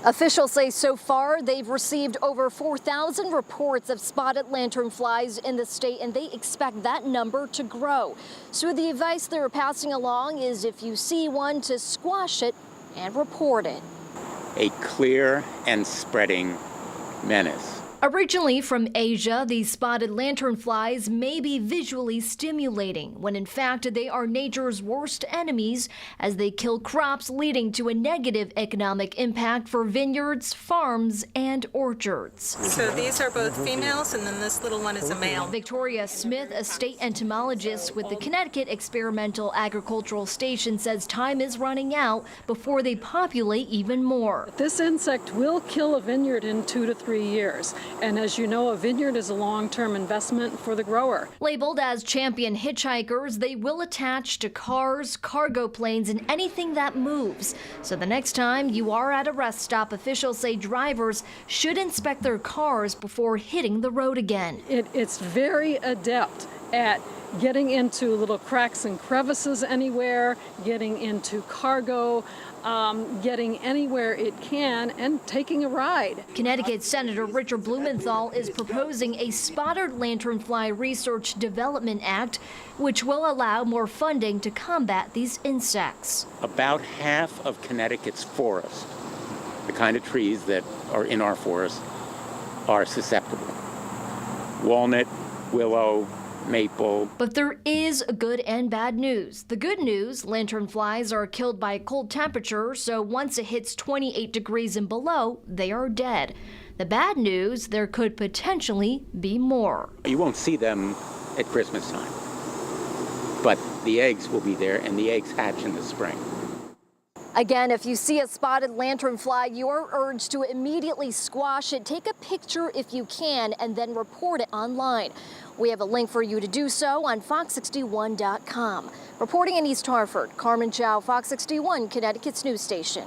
Officials say so far they've received over 4,000 reports of spotted lanternflies in the state, and they expect that number to grow. So the advice they're passing along is if you see one, to squash it and report it. A clear and spreading menace. Originally from Asia, these spotted lanternflies may be visually stimulating, when in fact they are nature's worst enemies as they kill crops, leading to a negative economic impact for vineyards, farms, and orchards. So these are both females, and then this little one is a male. Victoria Smith, a state entomologist with the Connecticut Experimental Agricultural Station, says time is running out before they populate even more. This insect will kill a vineyard in 2 to 3 years. And as you know, a vineyard is a long-term investment for the grower. Labeled as champion hitchhikers, they will attach to cars, cargo planes, and anything that moves. So the next time you are at a rest stop, officials say drivers should inspect their cars before hitting the road again. It's very adept at getting into little cracks and crevices anywhere, getting into cargo, getting anywhere it can, and taking a ride. Connecticut Senator Richard Blumenthal is proposing a Spotted Lanternfly Research Development Act, which will allow more funding to combat these insects. About half of Connecticut's forest, the kind of trees that are in our forest, are susceptible. Walnut, willow, maple. But there is good and bad news. The good news, lanternflies are killed by cold temperature, so once it hits 28 degrees and below, they are dead. The bad news, there could potentially be more. You won't see them at Christmas time, but the eggs will be there, and the eggs hatch in the spring. Again, if you see a spotted lanternfly, you are urged to immediately squash it. Take a picture if you can, and then report it online. We have a link for you to do so on fox61.com. Reporting in East Hartford, Carmen Chow, Fox 61, Connecticut's news station.